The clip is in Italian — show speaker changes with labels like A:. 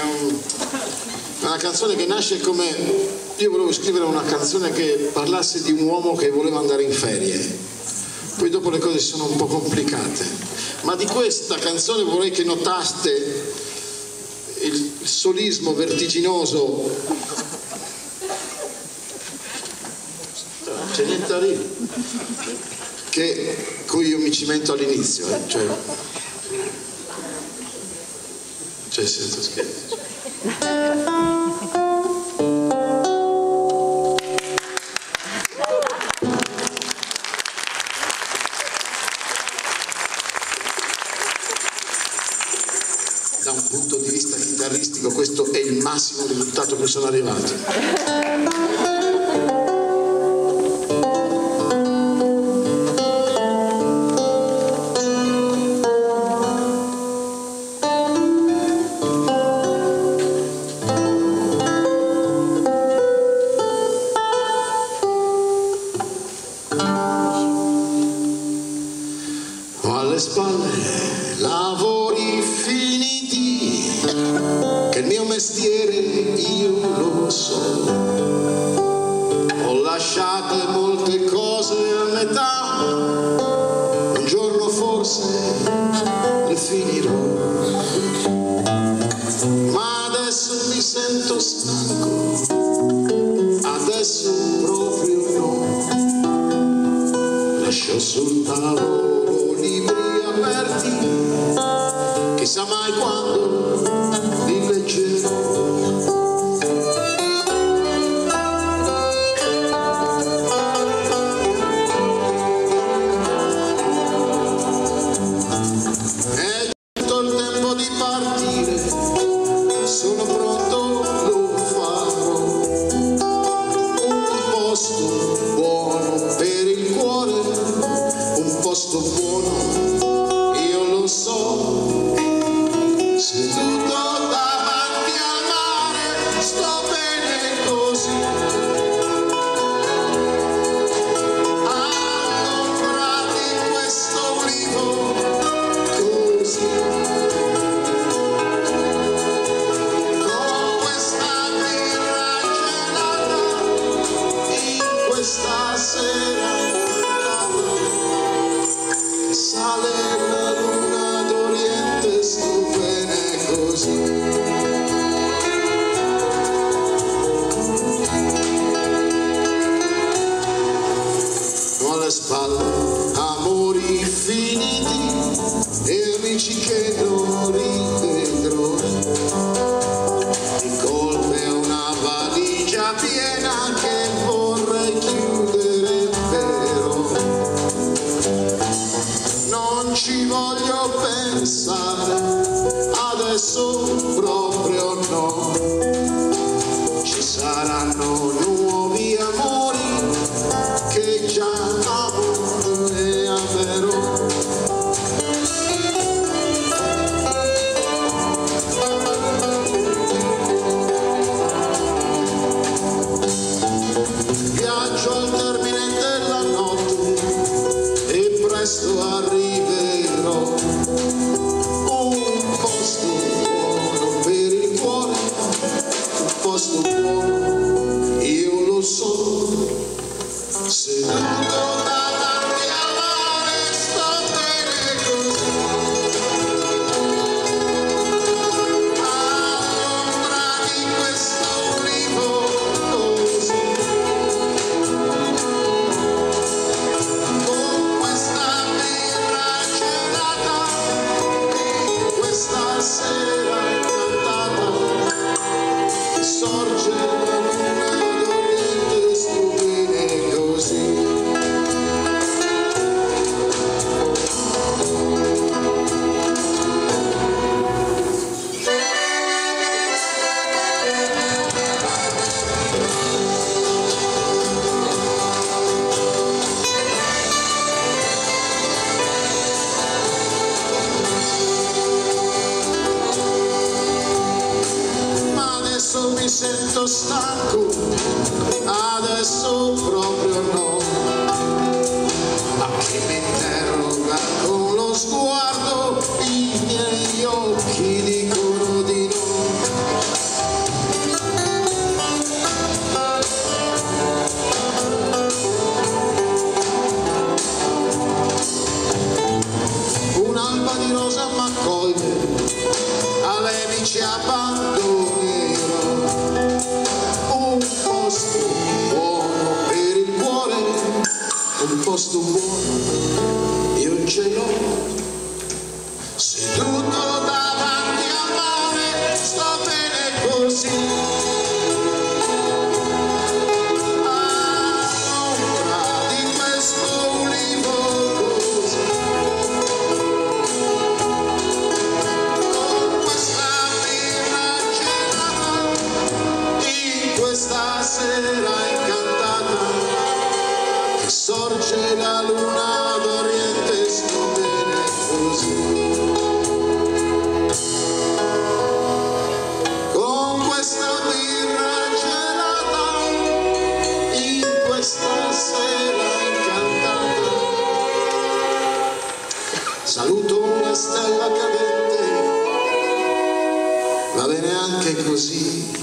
A: una canzone che nasce come... Io volevo scrivere una canzone che parlasse di un uomo che voleva andare in ferie, poi dopo le cose sono un po' complicate, ma di questa canzone vorrei che notaste il solismo vertiginoso. C'è niente da dire, che cui io mi cimento all'inizio, cioè senza scherzo. Da un punto di vista chitarristico questo è il massimo risultato che sono arrivato. Alle spalle lavori finiti, che il mio mestiere io lo so. Ho lasciate molte cose a metà, un giorno forse le finirò, ma adesso mi sento stanco, adesso proprio no. Lascio sul tavolo libri aperti, chissà mai quando li leggerò. È giunto il tempo di partire, sono pronto, lo farò. Un posto buono per il cuore, un posto buono, io lo so, seduto davanti al mare, sto bene così, all'ombra di questo ulivo, così, con questa birra gelata, in questa sera sale la luna d'Oriente, sto bene così. Ho alle spalle amori finiti e amici che non rivedrò, di colpe una valigia piena che vorrei chiudere però. Non ci voglio pensare, adesso proprio no. Ci saranno nuovi amori che già amo e amerò. Viaggio al termine della notte e presto arriverò. Un posto buono per il cuore, un posto buono, io lo so, seduto davanti al mare, sto bene così, all'ombra di questo ulivo, così, con questa birra gelata, questa sera cantata, che sorge la luna d'Oriente, sto bene così. Ma adesso mi sento stanco, adesso proprio no. Ma chi mi interroga con lo sguardo, i miei occhi dicono di no. ci abbandonerò. Un posto buono per il cuore, un posto buono io ce l'ho. Seduto davanti al mare, sto bene così. Sera incantata che sorge la luna d'Oriente, sto bene così. Con questa birra gelata, in questa sera incantata, saluto una stella cadente, va bene anche così.